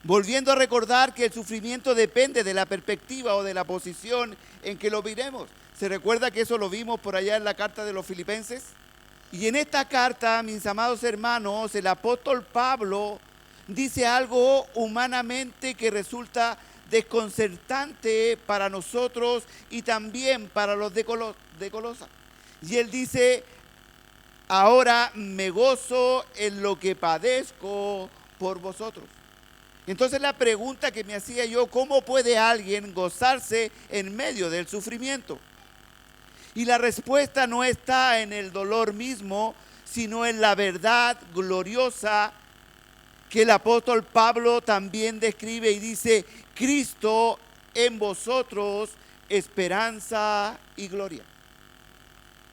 volviendo a recordar que el sufrimiento depende de la perspectiva o de la posición en que lo miremos. ¿Se recuerda que eso lo vimos por allá en la carta de los Filipenses? Y en esta carta, mis amados hermanos, el apóstol Pablo dice algo humanamente que resulta desconcertante para nosotros y también para los de Colosa. Y él dice: ahora me gozo en lo que padezco por vosotros. Entonces la pregunta que me hacía yo: ¿cómo puede alguien gozarse en medio del sufrimiento? Y la respuesta no está en el dolor mismo, sino en la verdad gloriosa que el apóstol Pablo también describe y dice: Cristo en vosotros, esperanza y gloria.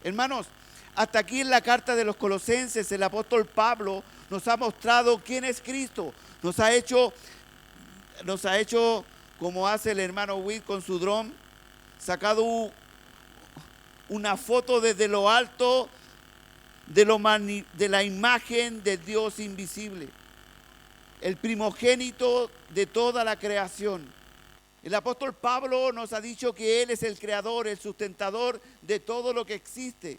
Hermanos, hasta aquí en la carta de los Colosenses, el apóstol Pablo nos ha mostrado quién es Cristo. Nos ha hecho, como hace el hermano Witt con su dron, sacado una foto desde lo alto de la imagen de Dios invisible, el primogénito de toda la creación. El apóstol Pablo nos ha dicho que Él es el creador, el sustentador de todo lo que existe,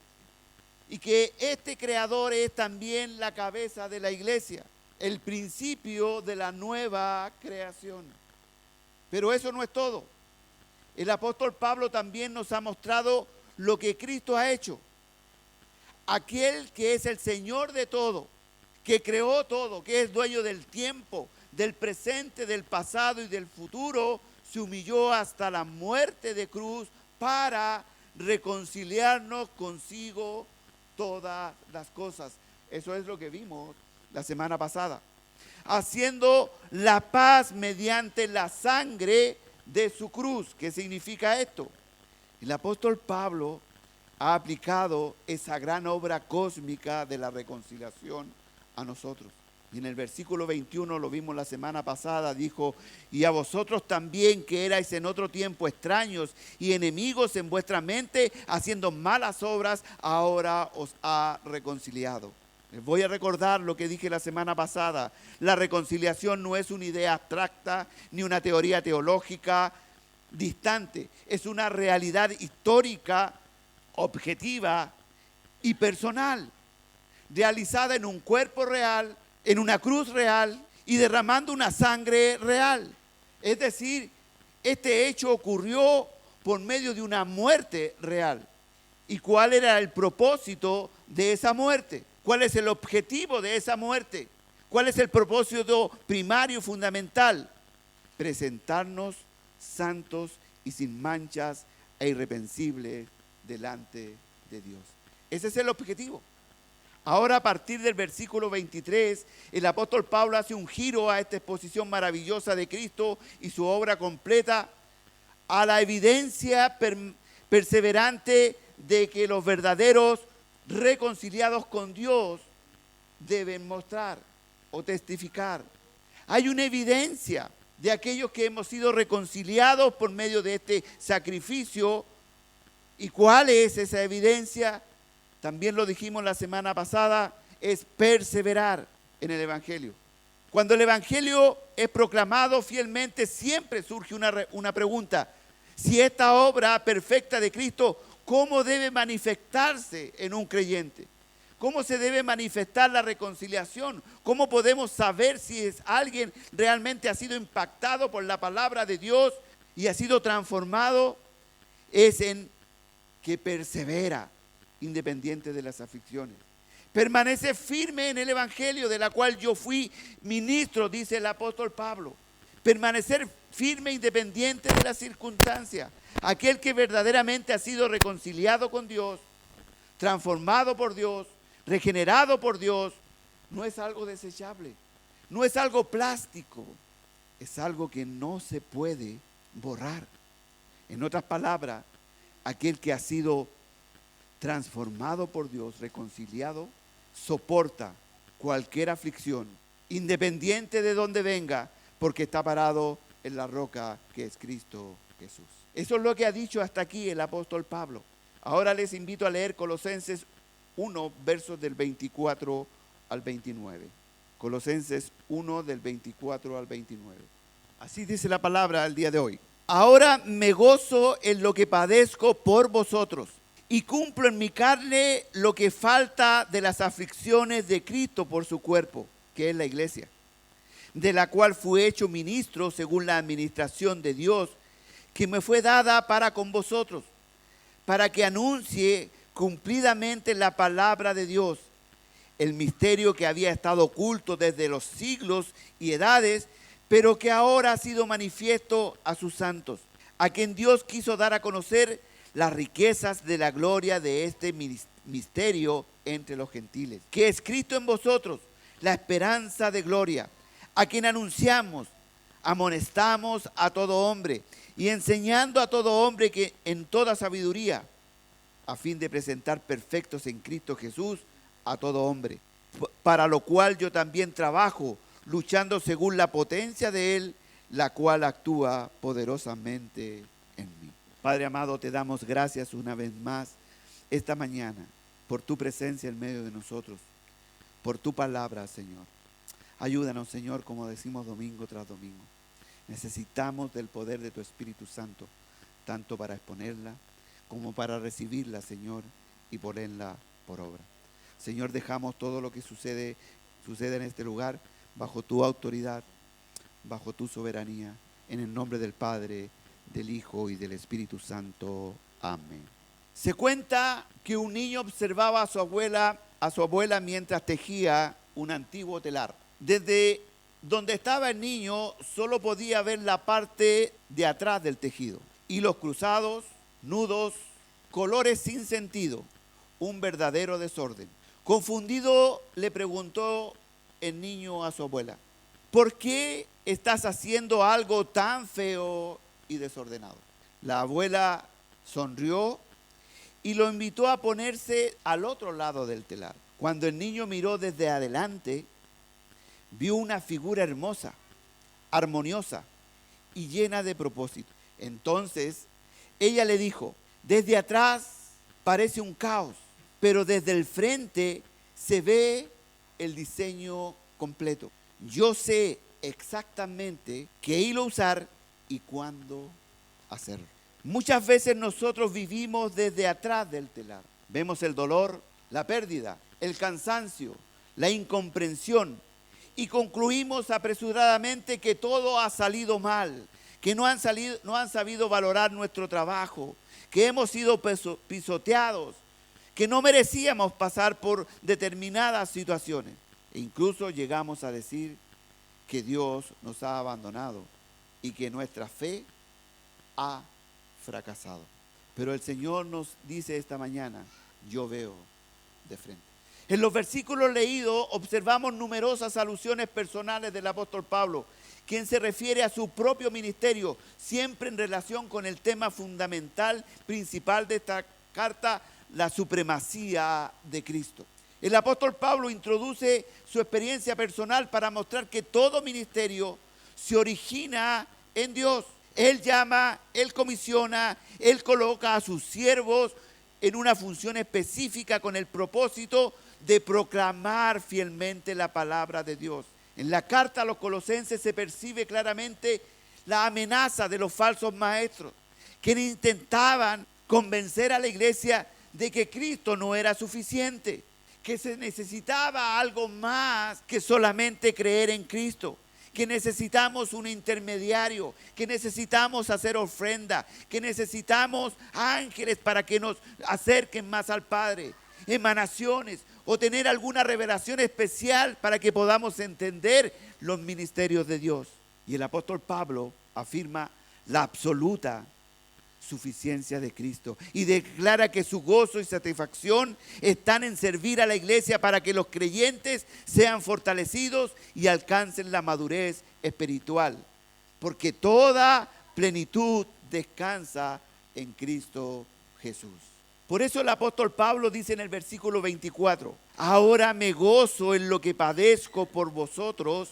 y que este creador es también la cabeza de la iglesia, el principio de la nueva creación. Pero eso no es todo. El apóstol Pablo también nos ha mostrado lo que Cristo ha hecho. Aquel que es el Señor de todo, que creó todo, que es dueño del tiempo, del presente, del pasado y del futuro, se humilló hasta la muerte de cruz para reconciliarnos consigo todas las cosas. Eso es lo que vimos la semana pasada. Haciendo la paz mediante la sangre de su cruz. ¿Qué significa esto? El apóstol Pablo ha aplicado esa gran obra cósmica de la reconciliación a nosotros. Y en el versículo 21, lo vimos la semana pasada, dijo: y a vosotros también, que erais en otro tiempo extraños y enemigos en vuestra mente, haciendo malas obras, ahora os ha reconciliado. Les voy a recordar lo que dije la semana pasada. La reconciliación no es una idea abstracta ni una teoría teológica distante. Es una realidad histórica, objetiva y personal, realizada en un cuerpo real, en una cruz real y derramando una sangre real. Es decir, este hecho ocurrió por medio de una muerte real. ¿Y cuál era el propósito de esa muerte? ¿Cuál es el objetivo de esa muerte? ¿Cuál es el propósito primario, fundamental? Presentarnos santos y sin manchas e irreprensibles delante de Dios. Ese es el objetivo. Ahora, a partir del versículo 23, el apóstol Pablo hace un giro a esta exposición maravillosa de Cristo y su obra completa, a la evidencia perseverante de que los verdaderos reconciliados con Dios deben mostrar o testificar. Hay una evidencia de aquellos que hemos sido reconciliados por medio de este sacrificio. ¿Y cuál es esa evidencia? También lo dijimos la semana pasada, es perseverar en el Evangelio. Cuando el Evangelio es proclamado fielmente, siempre surge una pregunta: si esta obra perfecta de Cristo, ¿cómo debe manifestarse en un creyente? ¿Cómo se debe manifestar la reconciliación? ¿Cómo podemos saber si alguien realmente ha sido impactado por la palabra de Dios y ha sido transformado? Es en que persevera independiente de las aflicciones. Permanece firme en el Evangelio de la cual yo fui ministro, dice el apóstol Pablo. Permanecer firme independiente de las circunstancias. Aquel que verdaderamente ha sido reconciliado con Dios, transformado por Dios, regenerado por Dios, no es algo desechable, no es algo plástico, es algo que no se puede borrar. En otras palabras, aquel que ha sido transformado por Dios, reconciliado, soporta cualquier aflicción, independiente de donde venga, porque está parado en la roca que es Cristo Jesús. Eso es lo que ha dicho hasta aquí el apóstol Pablo. Ahora les invito a leer Colosenses 1, versos del 24 al 29. Colosenses 1 del 24 al 29. Así dice la palabra el día de hoy. Ahora me gozo en lo que padezco por vosotros y cumplo en mi carne lo que falta de las aflicciones de Cristo por su cuerpo, que es la iglesia, de la cual fui hecho ministro según la administración de Dios, que me fue dada para con vosotros, para que anuncie cumplidamente la palabra de Dios, el misterio que había estado oculto desde los siglos y edades, pero que ahora ha sido manifiesto a sus santos, a quien Dios quiso dar a conocer las riquezas de la gloria de este misterio entre los gentiles, que es Cristo en vosotros, la esperanza de gloria, a quien anunciamos, amonestamos a todo hombre y enseñando a todo hombre que en toda sabiduría, a fin de presentar perfectos en Cristo Jesús a todo hombre, para lo cual yo también trabajo, luchando según la potencia de Él, la cual actúa poderosamente en mí. Padre amado, te damos gracias una vez más esta mañana por tu presencia en medio de nosotros, por tu palabra, Señor. Ayúdanos, Señor, como decimos domingo tras domingo. Necesitamos del poder de tu Espíritu Santo, tanto para exponerla como para recibirla, Señor, y ponerla por obra. Señor, dejamos todo lo que sucede en este lugar bajo tu autoridad, bajo tu soberanía, en el nombre del Padre, del Hijo y del Espíritu Santo. Amén. Se cuenta que un niño observaba a su abuela mientras tejía un antiguo telar. Desde donde estaba el niño solo podía ver la parte de atrás del tejido. Hilos cruzados, nudos, colores sin sentido, un verdadero desorden. Confundido le preguntó el niño a su abuela: ¿por qué estás haciendo algo tan feo y desordenado? La abuela sonrió y lo invitó a ponerse al otro lado del telar. Cuando el niño miró desde adelante, vio una figura hermosa, armoniosa y llena de propósito. Entonces ella le dijo: desde atrás parece un caos, pero desde el frente se ve el diseño completo. Yo sé exactamente qué hilo usar y cuándo hacerlo. Muchas veces nosotros vivimos desde atrás del telar. Vemos el dolor, la pérdida, el cansancio, la incomprensión y concluimos apresuradamente que todo ha salido mal, que no han sabido valorar nuestro trabajo, que hemos sido pisoteados, que no merecíamos pasar por determinadas situaciones. E incluso llegamos a decir que Dios nos ha abandonado y que nuestra fe ha fracasado. Pero el Señor nos dice esta mañana: yo veo de frente. En los versículos leídos observamos numerosas alusiones personales del apóstol Pablo, quien se refiere a su propio ministerio, siempre en relación con el tema fundamental, principal de esta carta, la supremacía de Cristo. El apóstol Pablo introduce su experiencia personal para mostrar que todo ministerio se origina en Dios. Él llama, Él comisiona, Él coloca a sus siervos en una función específica con el propósito de proclamar fielmente la palabra de Dios. En la carta a los Colosenses se percibe claramente la amenaza de los falsos maestros, que intentaban convencer a la iglesia de que Cristo no era suficiente, que se necesitaba algo más que solamente creer en Cristo, que necesitamos un intermediario, que necesitamos hacer ofrenda, que necesitamos ángeles para que nos acerquen más al Padre, emanaciones o tener alguna revelación especial para que podamos entender los ministerios de Dios. Y el apóstol Pablo afirma la absoluta suficiencia de Cristo y declara que su gozo y satisfacción están en servir a la iglesia para que los creyentes sean fortalecidos y alcancen la madurez espiritual, porque toda plenitud descansa en Cristo Jesús. Por eso el apóstol Pablo dice en el versículo 24: ahora me gozo en lo que padezco por vosotros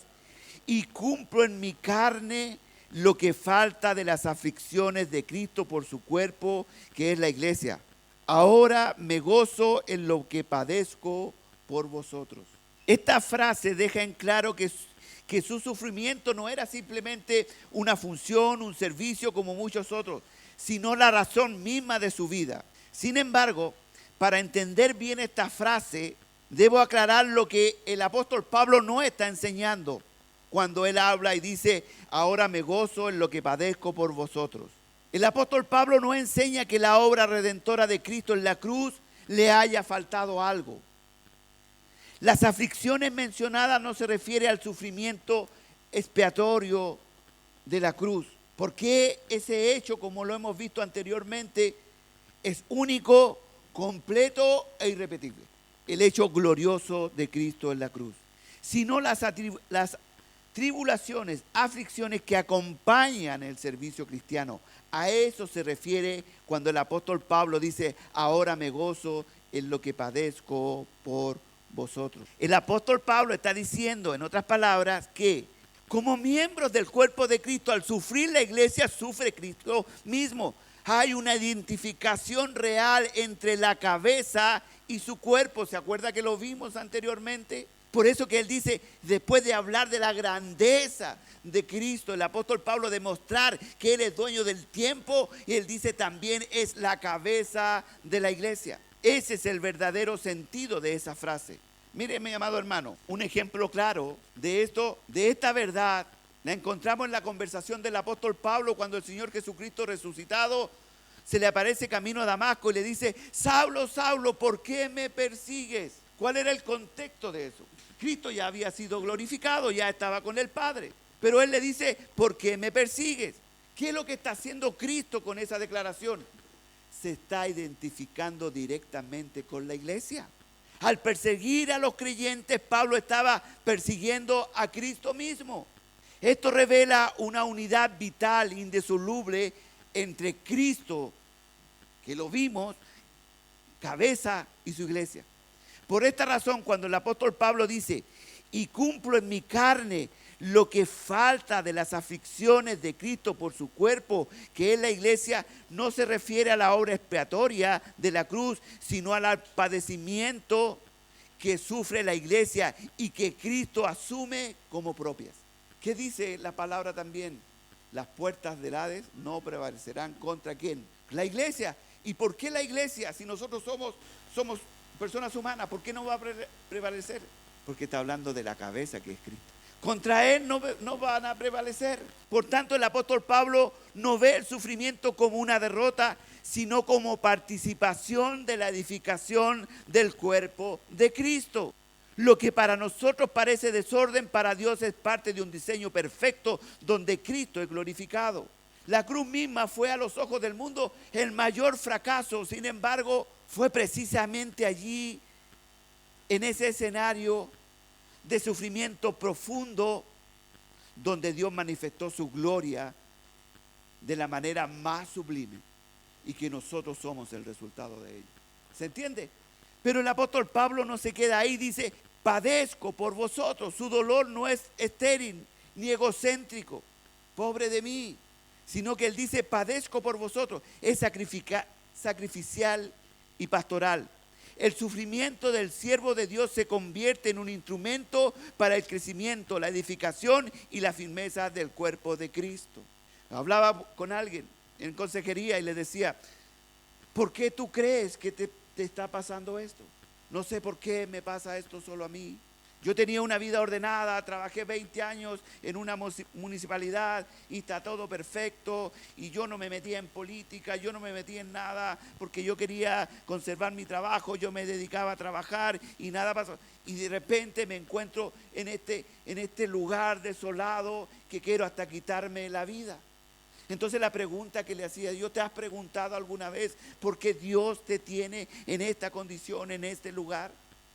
y cumplo en mi carne lo que falta de las aflicciones de Cristo por su cuerpo, que es la iglesia. Ahora me gozo en lo que padezco por vosotros. Esta frase deja en claro que que su sufrimiento no era simplemente una función, un servicio como muchos otros, sino la razón misma de su vida. Sin embargo, para entender bien esta frase, debo aclarar lo que el apóstol Pablo no está enseñando cuando él habla y dice, ahora me gozo en lo que padezco por vosotros. El apóstol Pablo no enseña que la obra redentora de Cristo en la cruz le haya faltado algo. Las aflicciones mencionadas no se refiere al sufrimiento expiatorio de la cruz, porque ese hecho, como lo hemos visto anteriormente, es único, completo e irrepetible. El hecho glorioso de Cristo en la cruz, sino las tribulaciones, aflicciones que acompañan el servicio cristiano. A eso se refiere cuando el apóstol Pablo dice, ahora me gozo en lo que padezco por vosotros. El apóstol Pablo está diciendo, en otras palabras, que como miembros del cuerpo de Cristo, al sufrir la iglesia, sufre Cristo mismo. Hay una identificación real entre la cabeza y su cuerpo. ¿Se acuerda que lo vimos anteriormente? Por eso que él dice, después de hablar de la grandeza de Cristo, el apóstol Pablo demostrar que él es dueño del tiempo, y él dice también es la cabeza de la iglesia. Ese es el verdadero sentido de esa frase. Mire, mi amado hermano, un ejemplo claro de esto, de esta verdad, la encontramos en la conversación del apóstol Pablo cuando el Señor Jesucristo resucitado se le aparece camino a Damasco y le dice, Saulo, Saulo, ¿por qué me persigues? ¿Cuál era el contexto de eso? Cristo ya había sido glorificado, ya estaba con el Padre. Pero él le dice, ¿por qué me persigues? ¿Qué es lo que está haciendo Cristo con esa declaración? Se está identificando directamente con la iglesia. Al perseguir a los creyentes, Pablo estaba persiguiendo a Cristo mismo. Esto revela una unidad vital, indisoluble, entre Cristo, que lo vimos, cabeza, y su iglesia. Por esta razón, cuando el apóstol Pablo dice, y cumplo en mi carne lo que falta de las aflicciones de Cristo por su cuerpo, que es la iglesia, no se refiere a la obra expiatoria de la cruz, sino al padecimiento que sufre la iglesia y que Cristo asume como propias. ¿Qué dice la palabra también? Las puertas del Hades no prevalecerán contra ¿quién? La iglesia. ¿Y por qué la iglesia? Si nosotros somos personas humanas, ¿por qué no va a prevalecer? Porque está hablando de la cabeza que es Cristo. Contra él no van a prevalecer. Por tanto, el apóstol Pablo no ve el sufrimiento como una derrota, sino como participación de la edificación del cuerpo de Cristo. Lo que para nosotros parece desorden, para Dios es parte de un diseño perfecto donde Cristo es glorificado. La cruz misma fue a los ojos del mundo el mayor fracaso. Sin embargo, fue precisamente allí, en ese escenario de sufrimiento profundo, donde Dios manifestó su gloria de la manera más sublime y que nosotros somos el resultado de ello. ¿Se entiende? Pero el apóstol Pablo no se queda ahí, dice, padezco por vosotros. Su dolor no es estéril ni egocéntrico, pobre de mí, sino que él dice, padezco por vosotros. Es sacrificial y pastoral. El sufrimiento del siervo de Dios se convierte en un instrumento para el crecimiento, la edificación y la firmeza del cuerpo de Cristo. Hablaba con alguien en consejería y le decía, ¿por qué tú crees que te está pasando esto? No sé por qué me pasa esto solo a mí. Yo tenía una vida ordenada, trabajé 20 años en una municipalidad y está todo perfecto, y yo no me metía en política, yo no me metía en nada porque yo quería conservar mi trabajo, yo me dedicaba a trabajar y nada pasó. Y de repente me encuentro en este lugar desolado que quiero hasta quitarme la vida. Entonces la pregunta que le hacía, ¿yo te has preguntado alguna vez por qué Dios te tiene en esta condición, en este lugar?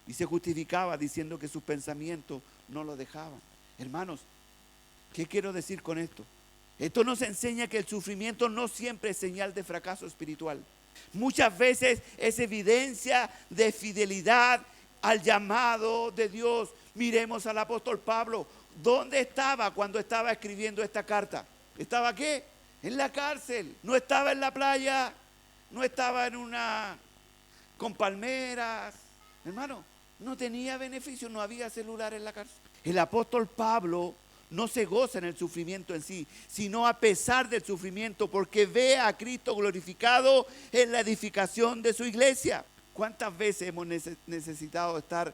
Y se justificaba diciendo que sus pensamientos no lo dejaban. Hermanos, ¿qué quiero decir con esto? Esto nos enseña que el sufrimiento no siempre es señal de fracaso espiritual. Muchas veces es evidencia de fidelidad al llamado de Dios. Miremos al apóstol Pablo. ¿Dónde estaba cuando estaba escribiendo esta carta? ¿Estaba qué? En la cárcel. No estaba en la playa. No estaba con palmeras. Hermano, no tenía beneficio, no había celular en la cárcel. El apóstol Pablo no se goza en el sufrimiento en sí, sino a pesar del sufrimiento, porque ve a Cristo glorificado en la edificación de su iglesia. ¿Cuántas veces hemos necesitado estar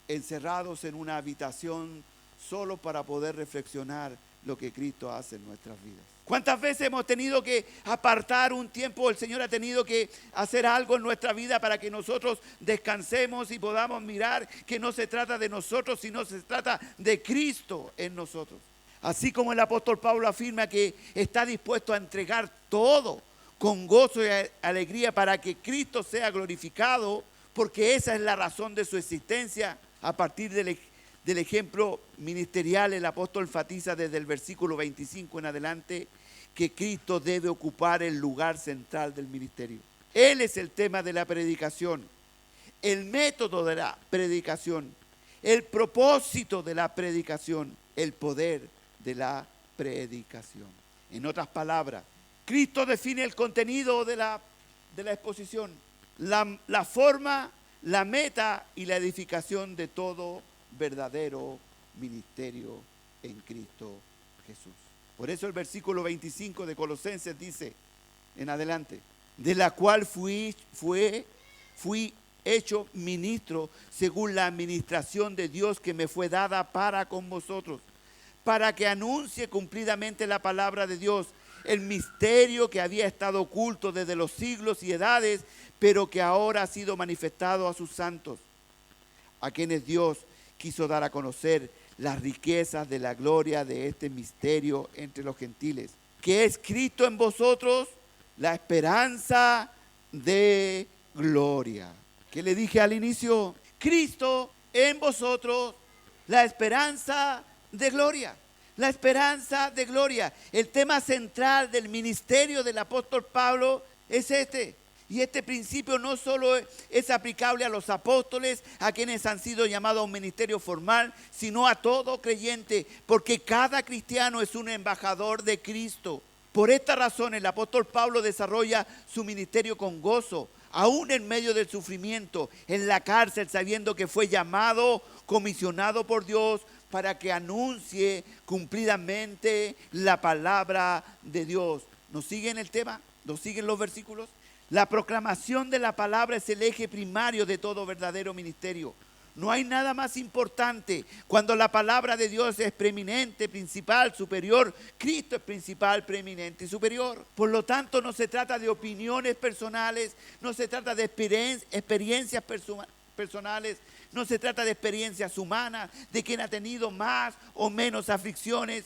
encerrados en una habitación solo para poder reflexionar lo que Cristo hace en nuestras vidas? ¿Cuántas veces hemos tenido que apartar un tiempo? El Señor ha tenido que hacer algo en nuestra vida para que nosotros descansemos y podamos mirar que no se trata de nosotros, sino se trata de Cristo en nosotros. Así como el apóstol Pablo afirma que está dispuesto a entregar todo con gozo y alegría para que Cristo sea glorificado, porque esa es la razón de su existencia. A partir del ejemplo ministerial, el apóstol enfatiza desde el versículo 25 en adelante que Cristo debe ocupar el lugar central del ministerio. Él es el tema de la predicación, el método de la predicación, el propósito de la predicación, el poder de la predicación. En otras palabras, Cristo define el contenido de la exposición, la forma, la meta y la edificación de todo verdadero ministerio en Cristo Jesús. Por eso el versículo 25 de Colosenses dice en adelante: de la cual fui hecho ministro según la administración de Dios que me fue dada para con vosotros, para que anuncie cumplidamente la palabra de Dios, el misterio que había estado oculto desde los siglos y edades, pero que ahora ha sido manifestado a sus santos, a quienes Dios quiso dar a conocer las riquezas de la gloria de este misterio entre los gentiles, que es Cristo en vosotros, la esperanza de gloria. ¿Qué le dije al inicio? Cristo en vosotros, la esperanza de gloria. La esperanza de gloria. El tema central del ministerio del apóstol Pablo es este. Y este principio no solo es aplicable a los apóstoles, a quienes han sido llamados a un ministerio formal, sino a todo creyente, porque cada cristiano es un embajador de Cristo. Por esta razón el apóstol Pablo desarrolla su ministerio con gozo, aún en medio del sufrimiento, en la cárcel, sabiendo que fue llamado, comisionado por Dios, para que anuncie cumplidamente la palabra de Dios. ¿Nos siguen el tema? ¿Nos siguen los versículos? La proclamación de la palabra es el eje primario de todo verdadero ministerio. No hay nada más importante. Cuando la palabra de Dios es preeminente, principal, superior, Cristo es principal, preeminente y superior. Por lo tanto, no se trata de opiniones personales, no se trata de experiencias personales, no se trata de experiencias humanas, de quien ha tenido más o menos aflicciones.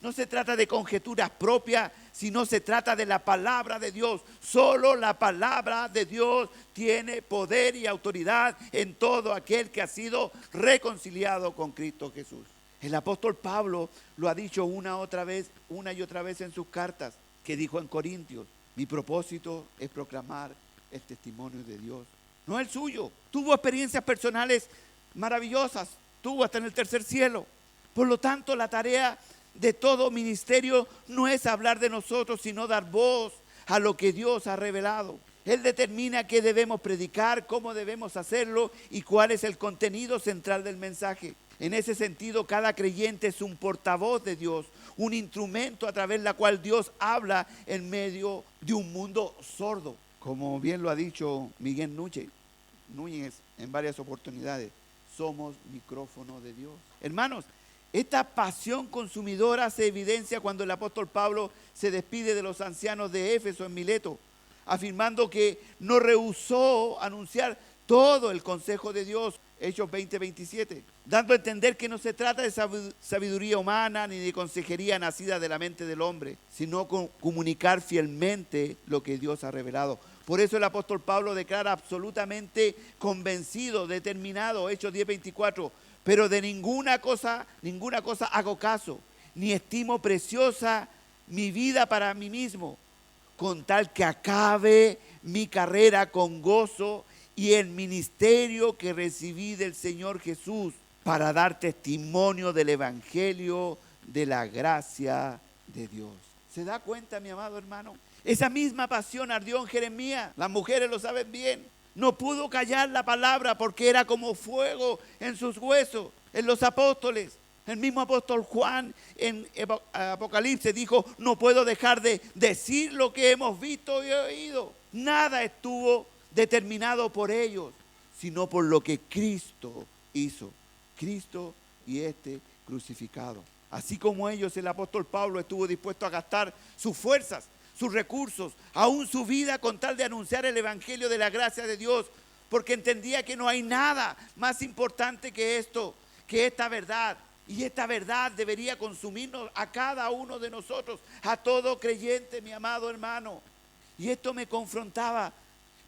No se trata de conjeturas propias, sino se trata de la palabra de Dios. Solo la palabra de Dios tiene poder y autoridad en todo aquel que ha sido reconciliado con Cristo Jesús. El apóstol Pablo lo ha dicho una y otra vez en sus cartas, que dijo en Corintios: mi propósito es proclamar el testimonio de Dios, no el suyo. Tuvo experiencias personales maravillosas, tuvo hasta en el tercer cielo. Por lo tanto, la tarea de todo ministerio no es hablar de nosotros, sino dar voz a lo que Dios ha revelado. Él determina qué debemos predicar, cómo debemos hacerlo y cuál es el contenido central del mensaje. En ese sentido, cada creyente es un portavoz de Dios, un instrumento a través del cual Dios habla en medio de un mundo sordo. Como bien lo ha dicho Miguel Núñez en varias oportunidades, somos micrófono de Dios. Hermanos, esta pasión consumidora se evidencia cuando el apóstol Pablo se despide de los ancianos de Éfeso en Mileto, afirmando que no rehusó anunciar todo el consejo de Dios, Hechos 20:27, dando a entender que no se trata de sabiduría humana ni de consejería nacida de la mente del hombre, sino comunicar fielmente lo que Dios ha revelado. Por eso el apóstol Pablo declara absolutamente convencido, determinado, Hechos 10:24, pero de ninguna cosa hago caso, ni estimo preciosa mi vida para mí mismo, con tal que acabe mi carrera con gozo y el ministerio que recibí del Señor Jesús, para dar testimonio del evangelio de la gracia de Dios. ¿Se da cuenta, mi amado hermano? Esa misma pasión ardió en Jeremías. Las mujeres lo saben bien. No pudo callar la palabra porque era como fuego en sus huesos. En los apóstoles, El mismo apóstol Juan en Apocalipsis dijo, no puedo dejar de decir lo que hemos visto y oído. Nada estuvo determinado por ellos, sino por lo que Cristo hizo. Cristo y este crucificado. Así como ellos, el apóstol Pablo estuvo dispuesto a gastar sus fuerzas, sus recursos, aún su vida con tal de anunciar el evangelio de la gracia de Dios, porque entendía que no hay nada más importante que esto, que esta verdad. Y esta verdad debería consumirnos a cada uno de nosotros, a todo creyente, mi amado hermano. Y esto me confrontaba,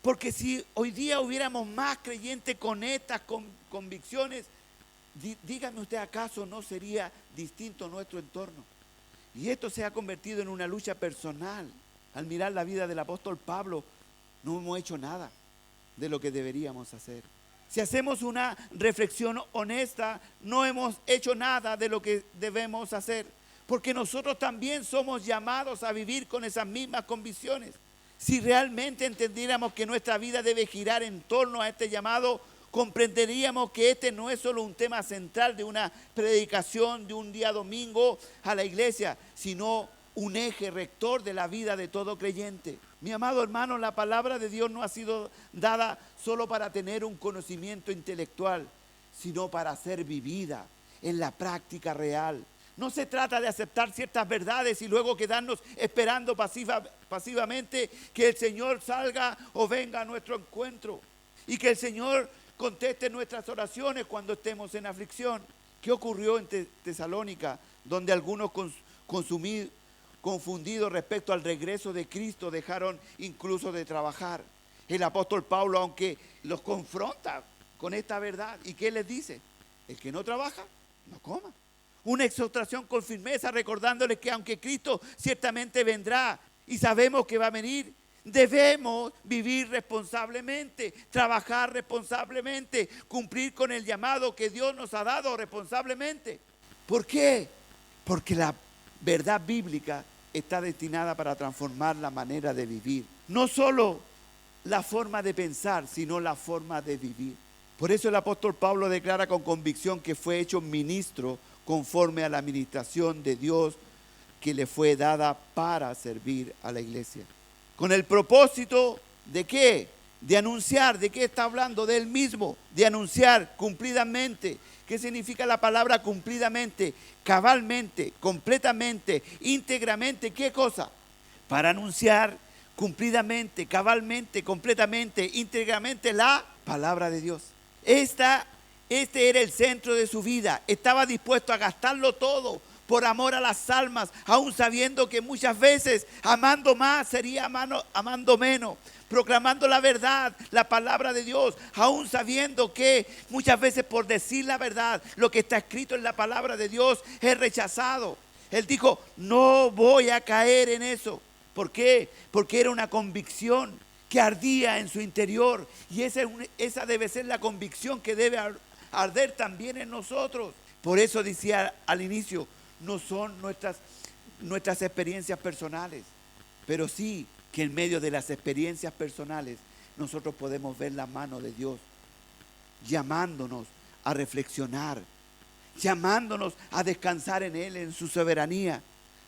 porque si hoy día hubiéramos más creyentes con estas convicciones, dígame usted, ¿acaso no sería distinto nuestro entorno? Y esto se ha convertido en una lucha personal. Al mirar la vida del apóstol Pablo, no hemos hecho nada de lo que deberíamos hacer. Si hacemos una reflexión honesta, no hemos hecho nada de lo que debemos hacer, porque nosotros también somos llamados a vivir con esas mismas convicciones. Si realmente entendiéramos que nuestra vida debe girar en torno a este llamado, comprenderíamos que este no es solo un tema central de una predicación de un día domingo a la iglesia, sino un eje rector de la vida de todo creyente. Mi amado hermano, la palabra de Dios no ha sido dada solo para tener un conocimiento intelectual, sino para ser vivida en la práctica real. No se trata de aceptar ciertas verdades y luego quedarnos esperando pasivamente que el Señor salga o venga a nuestro encuentro y que el Señor conteste nuestras oraciones cuando estemos en aflicción. ¿Qué ocurrió en Tesalónica, donde algunos confundidos respecto al regreso de Cristo dejaron incluso de trabajar? El apóstol Pablo, aunque los confronta con esta verdad, ¿y qué les dice? El que no trabaja, no coma. Una exhortación con firmeza, recordándoles que aunque Cristo ciertamente vendrá y sabemos que va a venir, debemos vivir responsablemente, trabajar responsablemente, cumplir con el llamado que Dios nos ha dado responsablemente. ¿Por qué? Porque la verdad bíblica está destinada para transformar la manera de vivir. No solo la forma de pensar, sino la forma de vivir. Por eso el apóstol Pablo declara con convicción que fue hecho ministro conforme a la administración de Dios que le fue dada para servir a la iglesia. Con el propósito ¿de qué? De anunciar. ¿De qué está hablando? De él mismo. De anunciar cumplidamente. ¿Qué significa la palabra cumplidamente? Cabalmente, completamente, íntegramente. ¿Qué cosa? Para anunciar cumplidamente, cabalmente, completamente, íntegramente la palabra de Dios. Este era el centro de su vida. Estaba dispuesto a gastarlo todo por amor a las almas, aún sabiendo que muchas veces amando más sería amando menos, proclamando la verdad, la palabra de Dios, aún sabiendo que muchas veces por decir la verdad, lo que está escrito en la palabra de Dios es rechazado. Él dijo, no voy a caer en eso. ¿Por qué? Porque era una convicción que ardía en su interior, y esa debe ser la convicción que debe arder también en nosotros. Por eso decía al inicio, no son nuestras experiencias personales, pero sí que en medio de las experiencias personales nosotros podemos ver la mano de Dios llamándonos a reflexionar, llamándonos a descansar en Él, en su soberanía.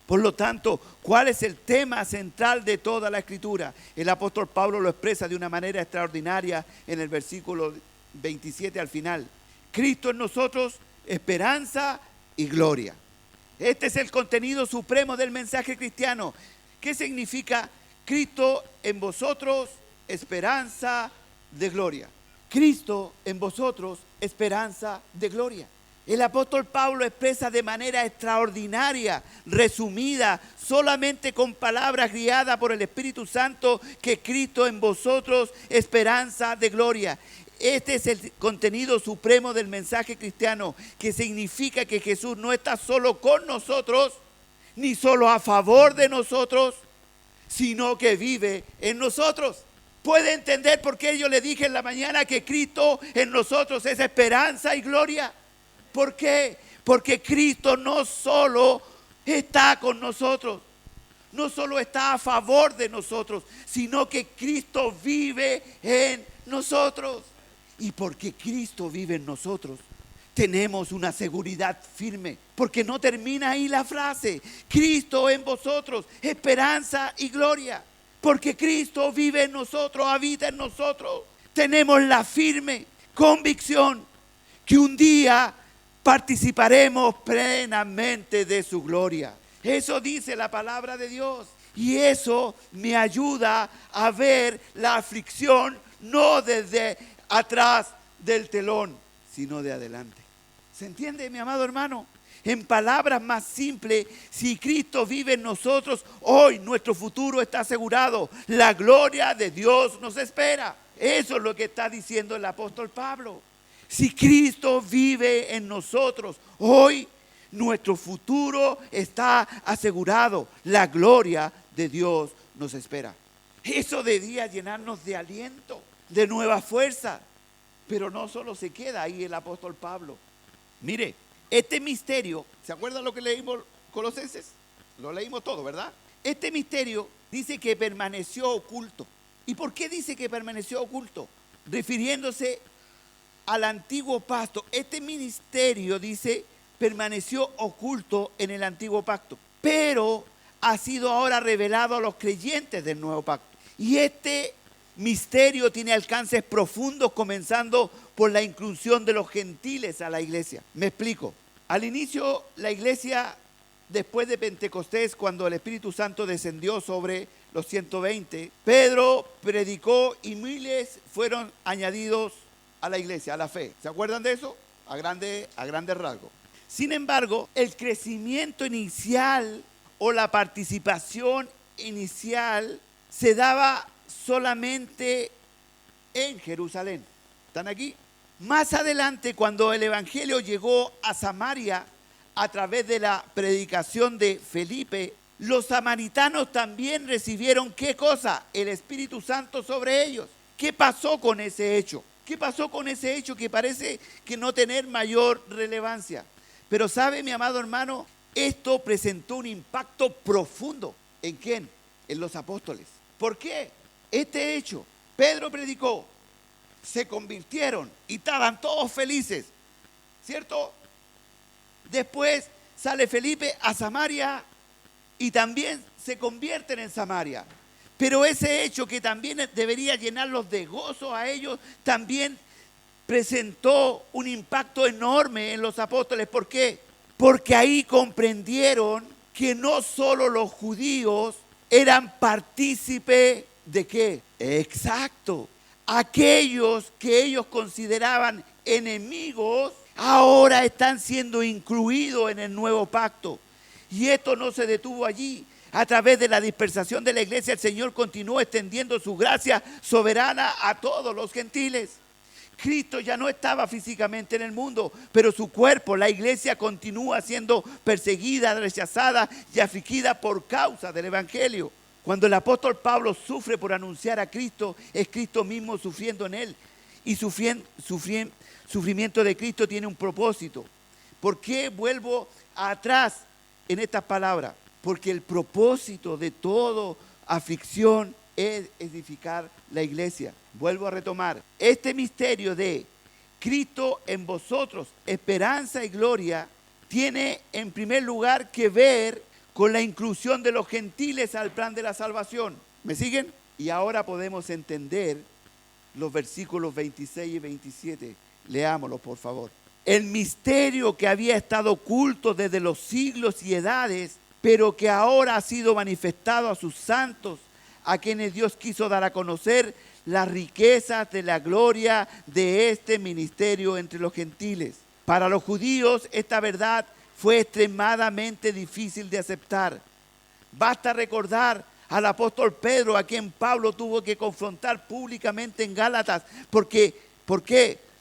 Por lo tanto, ¿cuál es el tema central de toda la Escritura? El apóstol Pablo lo expresa de una manera extraordinaria en el versículo 27 al final. Cristo en nosotros, esperanza y gloria. Este es el contenido supremo del mensaje cristiano. ¿Qué significa Cristo en vosotros, esperanza de gloria? Cristo en vosotros, esperanza de gloria. El apóstol Pablo expresa de manera extraordinaria, resumida, solamente con palabras guiadas por el Espíritu Santo, que Cristo en vosotros, esperanza de gloria. Este es el contenido supremo del mensaje cristiano, que significa que Jesús no está solo con nosotros, ni solo a favor de nosotros, sino que vive en nosotros. ¿Puede entender por qué yo le dije en la mañana que Cristo en nosotros es esperanza y gloria? ¿Por qué? Porque Cristo no solo está con nosotros, no solo está a favor de nosotros, sino que Cristo vive en nosotros. Y porque Cristo vive en nosotros, tenemos una seguridad firme, porque no termina ahí la frase. Cristo en vosotros, esperanza y gloria. Porque Cristo vive en nosotros, habita en nosotros. Tenemos la firme convicción que un día participaremos plenamente de su gloria. Eso dice la palabra de Dios. Y eso me ayuda a ver la aflicción no desde atrás del telón, sino de adelante. ¿Se entiende, mi amado hermano? En palabras más simples, si Cristo vive en nosotros, hoy nuestro futuro está asegurado. La gloria de Dios nos espera. Eso es lo que está diciendo el apóstol Pablo. Si Cristo vive en nosotros, hoy nuestro futuro está asegurado. La gloria de Dios nos espera. Eso debía llenarnos de aliento, de nueva fuerza. Pero no solo se queda ahí el apóstol Pablo. Mire, este misterio, ¿se acuerdan lo que leímos Colosenses? Lo leímos todo, ¿verdad? Este misterio dice que permaneció oculto. ¿Y por qué dice que permaneció oculto? Refiriéndose al antiguo pacto. Este misterio, dice, permaneció oculto en el antiguo pacto, pero ha sido ahora revelado a los creyentes del nuevo pacto. Y este misterio tiene alcances profundos, comenzando por la inclusión de los gentiles a la iglesia. Me explico. Al inicio, la iglesia, después de Pentecostés, cuando el Espíritu Santo descendió sobre los 120, Pedro predicó y miles fueron añadidos a la iglesia, a la fe. ¿Se acuerdan de eso? A grandes rasgos. Sin embargo, el crecimiento inicial o la participación inicial se daba solamente en Jerusalén. ¿Están aquí? Más adelante, cuando el evangelio llegó a Samaria a través de la predicación de Felipe, los samaritanos también recibieron ¿qué cosa? El Espíritu Santo sobre ellos. ¿Qué pasó con ese hecho? ¿Qué pasó con ese hecho que parece que no tener mayor relevancia? Pero sabe, mi amado hermano, esto presentó un impacto profundo. ¿En quién? En los apóstoles. ¿Por qué? Este hecho, Pedro predicó, se convirtieron y estaban todos felices, ¿cierto? Después sale Felipe a Samaria y también se convierten en Samaria. Pero ese hecho que también debería llenarlos de gozo a ellos, también presentó un impacto enorme en los apóstoles. ¿Por qué? Porque ahí comprendieron que no solo los judíos eran partícipes de ¿qué? Exacto. Aquellos que ellos consideraban enemigos, ahora están siendo incluidos en el nuevo pacto. Y esto no se detuvo allí. A través de la dispersación de la iglesia, el Señor continuó extendiendo su gracia soberana a todos los gentiles. Cristo ya no estaba físicamente en el mundo, pero su cuerpo, la iglesia, continúa siendo perseguida, rechazada y afligida por causa del evangelio. Cuando el apóstol Pablo sufre por anunciar a Cristo, es Cristo mismo sufriendo en él. Y sufrimiento de Cristo tiene un propósito. ¿Por qué vuelvo atrás en estas palabras? Porque el propósito de toda aflicción es edificar la iglesia. Vuelvo a retomar. Este misterio de Cristo en vosotros, esperanza y gloria, tiene en primer lugar que ver con la inclusión de los gentiles al plan de la salvación. ¿Me siguen? Y ahora podemos entender los versículos 26 y 27. Leámoslos, por favor. El misterio que había estado oculto desde los siglos y edades, pero que ahora ha sido manifestado a sus santos, a quienes Dios quiso dar a conocer las riquezas de la gloria de este ministerio entre los gentiles. Para los judíos esta verdad fue extremadamente difícil de aceptar. Basta recordar al apóstol Pedro, a quien Pablo tuvo que confrontar públicamente en Gálatas. ¿Por qué?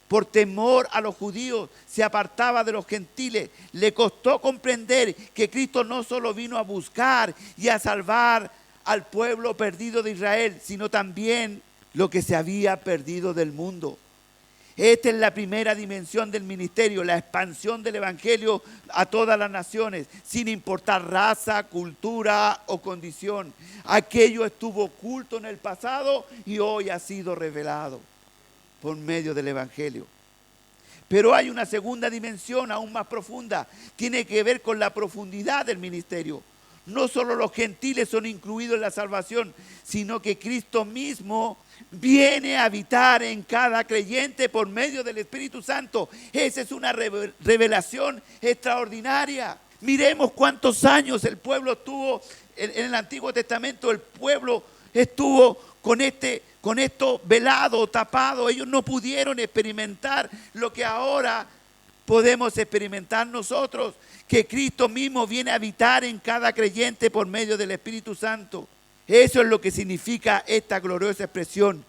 Por temor a los judíos se apartaba de los gentiles. Le costó comprender que Cristo no solo vino a buscar y a salvar al pueblo perdido de Israel, sino también lo que se había perdido del mundo. Esta es la primera dimensión del ministerio, la expansión del evangelio a todas las naciones, sin importar raza, cultura o condición. Aquello estuvo oculto en el pasado y hoy ha sido revelado por medio del evangelio. Pero hay una segunda dimensión aún más profunda. Tiene que ver con la profundidad del ministerio. No solo los gentiles son incluidos en la salvación, sino que Cristo mismo viene a habitar en cada creyente por medio del Espíritu Santo. Esa es una revelación extraordinaria. Miremos cuántos años el pueblo estuvo, en el Antiguo Testamento el pueblo estuvo con esto velado, tapado. Ellos no pudieron experimentar lo que ahora podemos experimentar nosotros, que Cristo mismo viene a habitar en cada creyente por medio del Espíritu Santo. Eso es lo que significa esta gloriosa expresión.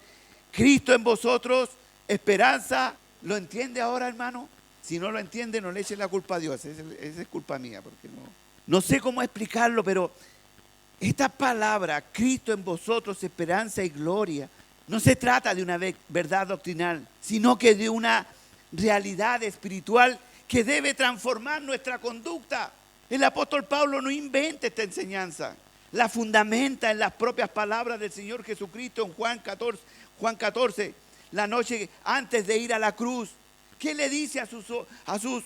Cristo en vosotros, esperanza. ¿Lo entiende ahora, hermano? Si no lo entiende, no le eche la culpa a Dios. Esa es culpa mía, porque no sé cómo explicarlo, pero esta palabra, Cristo en vosotros, esperanza y gloria, no se trata de una verdad doctrinal, sino que de una realidad espiritual que debe transformar nuestra conducta. El apóstol Pablo no inventa esta enseñanza, la fundamenta en las propias palabras del Señor Jesucristo en Juan 14, la noche antes de ir a la cruz. ¿Qué le dice a sus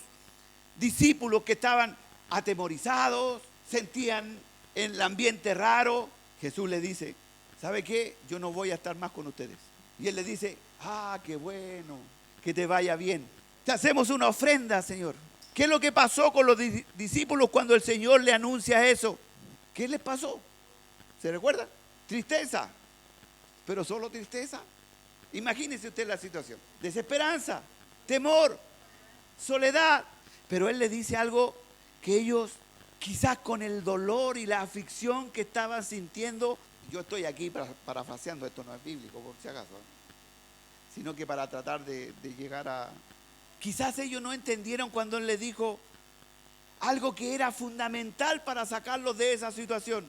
discípulos que estaban atemorizados, sentían el ambiente raro? Jesús le dice, ¿sabe qué? Yo no voy a estar más con ustedes. Y él le dice, qué bueno, que te vaya bien. Te hacemos una ofrenda, Señor. ¿Qué es lo que pasó con los discípulos cuando el Señor le anuncia eso? ¿Qué les pasó? ¿Se recuerda? Tristeza. Pero solo tristeza. Imagínese usted la situación. Desesperanza, temor, soledad. Pero Él le dice algo que ellos, quizás con el dolor y la aflicción que estaban sintiendo, yo estoy aquí parafraseando, esto no es bíblico por si acaso, sino que para tratar de llegar a... Quizás ellos no entendieron cuando Él les dijo algo que era fundamental para sacarlos de esa situación.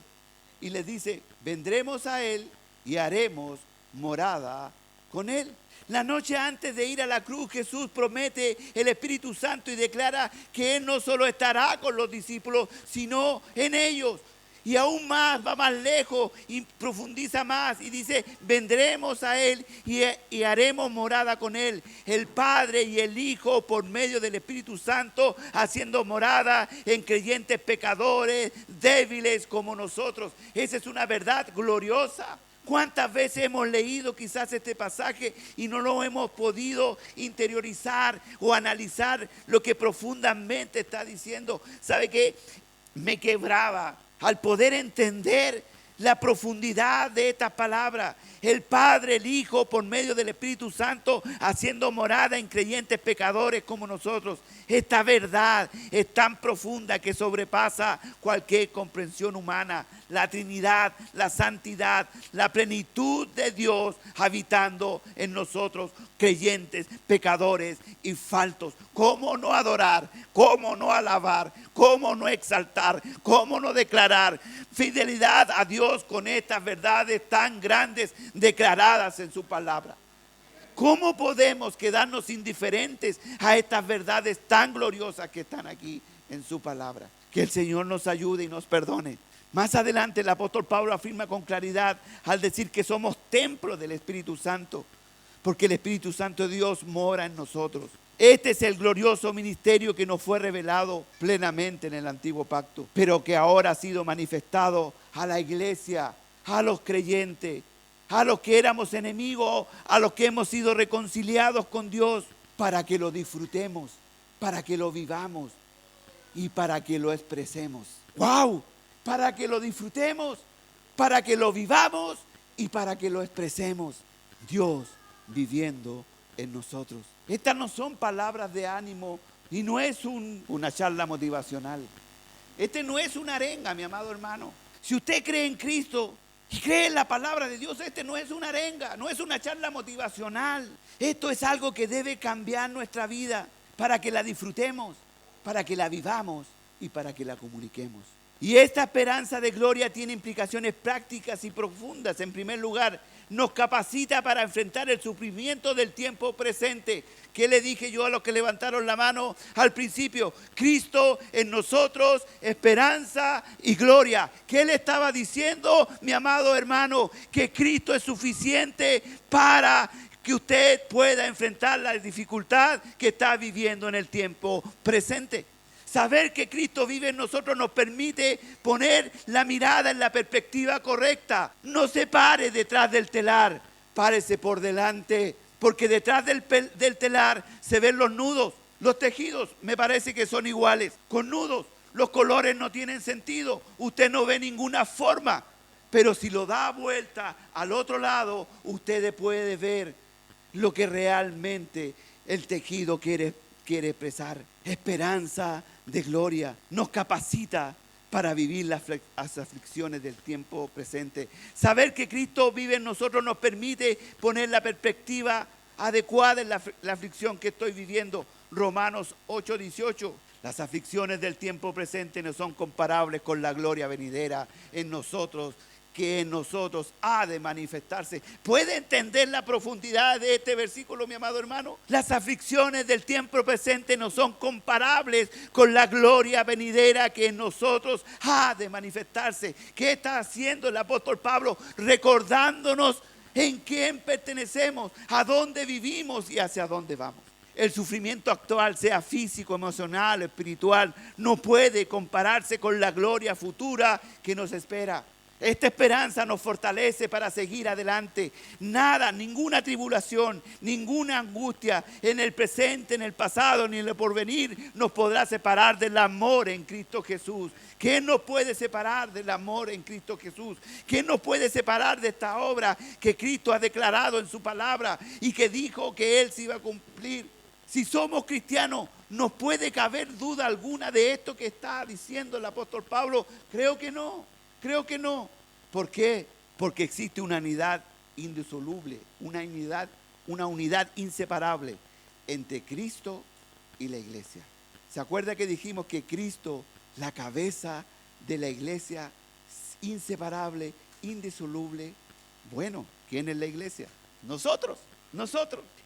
Y les dice, vendremos a Él y haremos morada con Él. La noche antes de ir a la cruz, Jesús promete el Espíritu Santo y declara que Él no solo estará con los discípulos, sino en ellos. Y aún más, va más lejos y profundiza más y dice, vendremos a Él y haremos morada con Él. El Padre y el Hijo por medio del Espíritu Santo haciendo morada en creyentes pecadores, débiles como nosotros. Esa es una verdad gloriosa. ¿Cuántas veces hemos leído quizás este pasaje y no lo hemos podido interiorizar o analizar lo que profundamente está diciendo? ¿Sabe qué? Me quebraba al poder entender la profundidad de esta palabra. El Padre, el Hijo, por medio del Espíritu Santo, haciendo morada en creyentes pecadores como nosotros. Esta verdad es tan profunda que sobrepasa cualquier comprensión humana. La Trinidad, la santidad, la plenitud de Dios habitando en nosotros, creyentes, pecadores y faltos. ¿Cómo no adorar? ¿Cómo no alabar? ¿Cómo no exaltar? ¿Cómo no declarar fidelidad a Dios con estas verdades tan grandes declaradas en su palabra? ¿Cómo podemos quedarnos indiferentes a estas verdades tan gloriosas que están aquí en su palabra? Que el Señor nos ayude y nos perdone. Más adelante el apóstol Pablo afirma con claridad al decir que somos templo del Espíritu Santo, porque el Espíritu Santo de Dios mora en nosotros. Este es el glorioso ministerio que nos fue revelado plenamente en el antiguo pacto, pero que ahora ha sido manifestado a la iglesia, a los creyentes, a los que éramos enemigos, a los que hemos sido reconciliados con Dios, para que lo disfrutemos, para que lo vivamos y para que lo expresemos. ¡Wow! Para que lo disfrutemos, para que lo vivamos y para que lo expresemos. Dios viviendo en nosotros. Estas no son palabras de ánimo y no es una charla motivacional. Este no es una arenga, mi amado hermano. Si usted cree en Cristo y cree en la palabra de Dios, este no es una arenga, no es una charla motivacional. Esto es algo que debe cambiar nuestra vida para que la disfrutemos, para que la vivamos y para que la comuniquemos. Y esta esperanza de gloria tiene implicaciones prácticas y profundas. En primer lugar, nos capacita para enfrentar el sufrimiento del tiempo presente. ¿Qué le dije yo a los que levantaron la mano al principio? Cristo en nosotros, esperanza y gloria. ¿Qué le estaba diciendo, mi amado hermano? Que Cristo es suficiente para que usted pueda enfrentar la dificultad que está viviendo en el tiempo presente. Saber que Cristo vive en nosotros nos permite poner la mirada en la perspectiva correcta. No se pare detrás del telar, párese por delante, porque detrás del telar se ven los nudos. Los tejidos me parece que son iguales, con nudos. Los colores no tienen sentido, usted no ve ninguna forma. Pero si lo da vuelta al otro lado, usted puede ver lo que realmente el tejido quiere expresar. Esperanza de gloria nos capacita para vivir las aflicciones del tiempo presente. Saber que Cristo vive en nosotros nos permite poner la perspectiva adecuada en la aflicción que estoy viviendo. Romanos 8:18. Las aflicciones del tiempo presente no son comparables con la gloria venidera en nosotros, que en nosotros ha de manifestarse. ¿Puede entender la profundidad de este versículo, mi amado hermano? Las aflicciones del tiempo presente no son comparables con la gloria venidera que en nosotros ha de manifestarse. ¿Qué está haciendo el apóstol Pablo? Recordándonos en quién pertenecemos, a dónde vivimos y hacia dónde vamos. El sufrimiento actual, sea físico, emocional, espiritual, no puede compararse con la gloria futura que nos espera. Esta esperanza nos fortalece para seguir adelante. Nada, ninguna tribulación, ninguna angustia en el presente, en el pasado, ni en el porvenir nos podrá separar del amor en Cristo Jesús. ¿Quién nos puede separar del amor en Cristo Jesús? ¿Quién nos puede separar de esta obra que Cristo ha declarado en su palabra y que dijo que Él se iba a cumplir? Si somos cristianos, ¿nos puede caber duda alguna de esto que está diciendo el apóstol Pablo? Creo que no. Creo que no. ¿Por qué? Porque existe una unidad indisoluble, una unidad inseparable entre Cristo y la iglesia. ¿Se acuerda que dijimos que Cristo, la cabeza de la iglesia, inseparable, indisoluble? Bueno, ¿quién es la iglesia? Nosotros.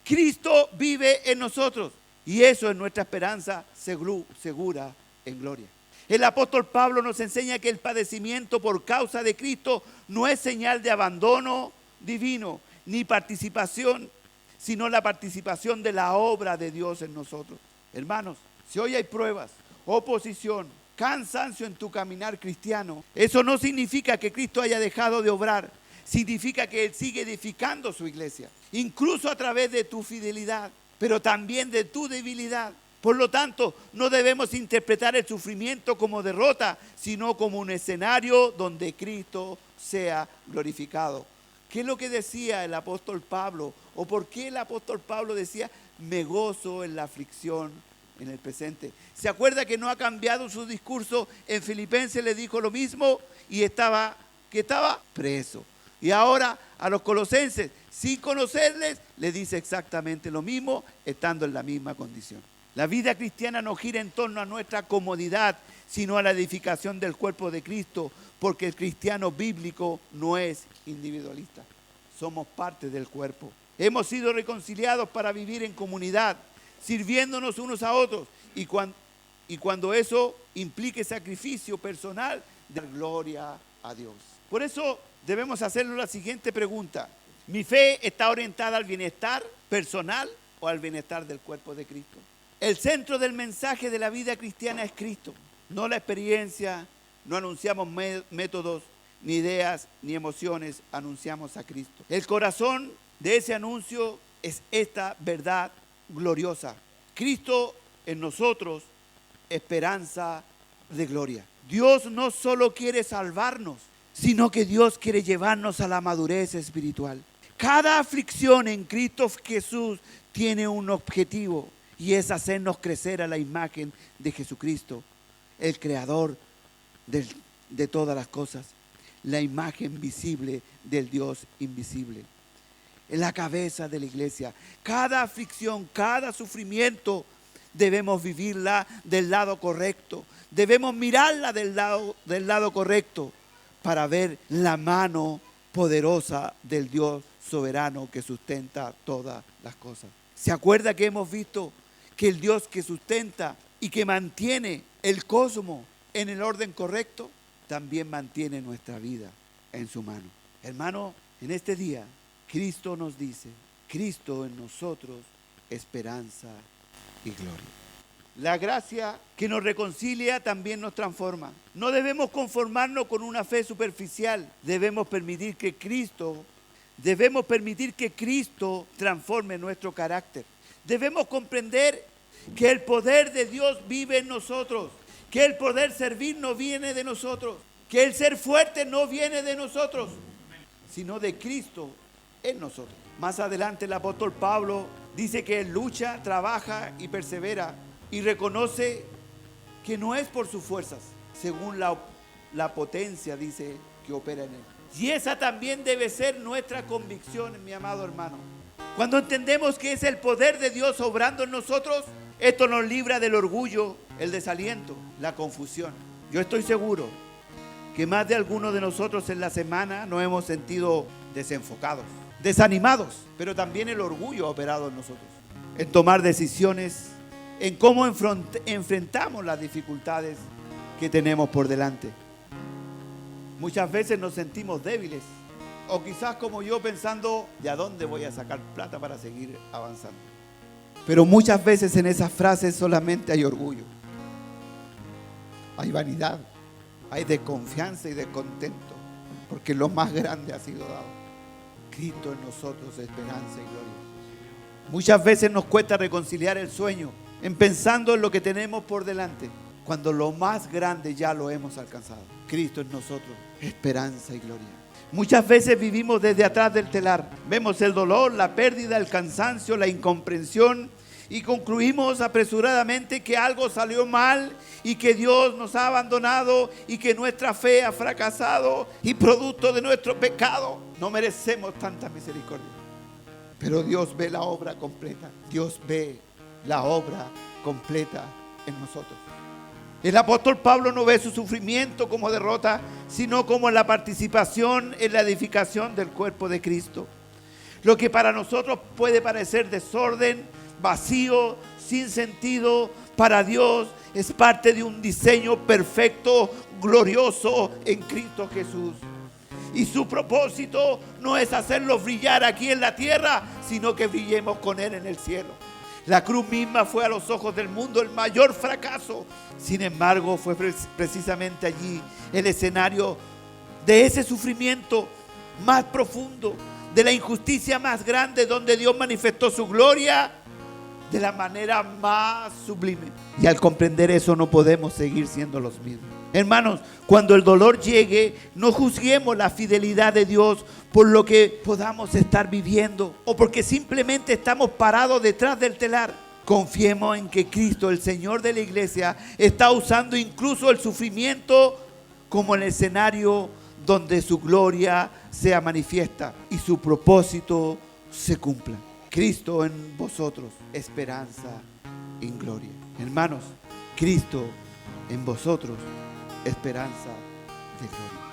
Cristo vive en nosotros y eso es nuestra esperanza segura en gloria. El apóstol Pablo nos enseña que el padecimiento por causa de Cristo no es señal de abandono divino, ni participación, sino la participación de la obra de Dios en nosotros. Hermanos, si hoy hay pruebas, oposición, cansancio en tu caminar cristiano, eso no significa que Cristo haya dejado de obrar, significa que Él sigue edificando su iglesia, incluso a través de tu fidelidad, pero también de tu debilidad. Por lo tanto, no debemos interpretar el sufrimiento como derrota, sino como un escenario donde Cristo sea glorificado. ¿Qué es lo que decía el apóstol Pablo? ¿O por qué el apóstol Pablo decía, me gozo en la aflicción en el presente? ¿Se acuerda que no ha cambiado su discurso? En Filipenses le dijo lo mismo y estaba preso. Y ahora a los colosenses, sin conocerles, le dice exactamente lo mismo, estando en la misma condición. La vida cristiana no gira en torno a nuestra comodidad, sino a la edificación del cuerpo de Cristo, porque el cristiano bíblico no es individualista. Somos parte del cuerpo. Hemos sido reconciliados para vivir en comunidad, sirviéndonos unos a otros. Y cuando eso implique sacrificio personal, dar gloria a Dios. Por eso debemos hacernos la siguiente pregunta. ¿Mi fe está orientada al bienestar personal o al bienestar del cuerpo de Cristo? El centro del mensaje de la vida cristiana es Cristo, no la experiencia. No anunciamos métodos, ni ideas, ni emociones, anunciamos a Cristo. El corazón de ese anuncio es esta verdad gloriosa. Cristo en nosotros, esperanza de gloria. Dios no solo quiere salvarnos, sino que Dios quiere llevarnos a la madurez espiritual. Cada aflicción en Cristo Jesús tiene un objetivo y es hacernos crecer a la imagen de Jesucristo, el creador de todas las cosas, la imagen visible del Dios invisible. En la cabeza de la iglesia, cada aflicción, cada sufrimiento, debemos vivirla del lado correcto. Debemos mirarla del lado correcto para ver la mano poderosa del Dios soberano que sustenta todas las cosas. ¿Se acuerda que hemos visto que el Dios que sustenta y que mantiene el cosmos en el orden correcto, también mantiene nuestra vida en su mano? Hermano, en este día, Cristo nos dice, Cristo en nosotros, esperanza y gloria. La gracia que nos reconcilia también nos transforma. No debemos conformarnos con una fe superficial. Debemos permitir que Cristo transforme nuestro carácter. Debemos comprender que el poder de Dios vive en nosotros, que el poder servir no viene de nosotros, que el ser fuerte no viene de nosotros, sino de Cristo en nosotros. Más adelante el apóstol Pablo dice que él lucha, trabaja y persevera y reconoce que no es por sus fuerzas, según la potencia, dice, que opera en él. Y esa también debe ser nuestra convicción, mi amado hermano. Cuando entendemos que es el poder de Dios obrando en nosotros, esto nos libra del orgullo, el desaliento, la confusión. Yo estoy seguro que más de algunos de nosotros en la semana nos hemos sentido desenfocados, desanimados, pero también el orgullo ha operado en nosotros, en tomar decisiones, en cómo enfrentamos las dificultades que tenemos por delante. Muchas veces nos sentimos débiles, o quizás como yo pensando, ¿de dónde voy a sacar plata para seguir avanzando? Pero muchas veces en esas frases solamente hay orgullo, hay vanidad, hay desconfianza y descontento, porque lo más grande ha sido dado. Cristo en nosotros, esperanza y gloria. Muchas veces nos cuesta reconciliar el sueño en pensando en lo que tenemos por delante, cuando lo más grande ya lo hemos alcanzado. Cristo en nosotros, esperanza y gloria. Muchas veces vivimos desde atrás del telar. Vemos el dolor, la pérdida, el cansancio, la incomprensión y concluimos apresuradamente que algo salió mal y que Dios nos ha abandonado y que nuestra fe ha fracasado y producto de nuestro pecado no merecemos tanta misericordia. Pero Dios ve la obra completa. Dios ve la obra completa en nosotros. El apóstol Pablo no ve su sufrimiento como derrota, sino como la participación en la edificación del cuerpo de Cristo. Lo que para nosotros puede parecer desorden, vacío, sin sentido, para Dios es parte de un diseño perfecto, glorioso en Cristo Jesús. Y su propósito no es hacerlos brillar aquí en la tierra, sino que brillemos con Él en el cielo. La cruz misma fue a los ojos del mundo el mayor fracaso. Sin embargo, fue precisamente allí el escenario de ese sufrimiento más profundo, de la injusticia más grande, donde Dios manifestó su gloria de la manera más sublime. Y al comprender eso no podemos seguir siendo los mismos. Hermanos, cuando el dolor llegue, no juzguemos la fidelidad de Dios por lo que podamos estar viviendo o porque simplemente estamos parados detrás del telar. Confiemos en que Cristo, el Señor de la iglesia, está usando incluso el sufrimiento como el escenario donde su gloria sea manifiesta y su propósito se cumpla. Cristo en vosotros, esperanza y gloria. Hermanos, Cristo en vosotros, esperanza de gloria.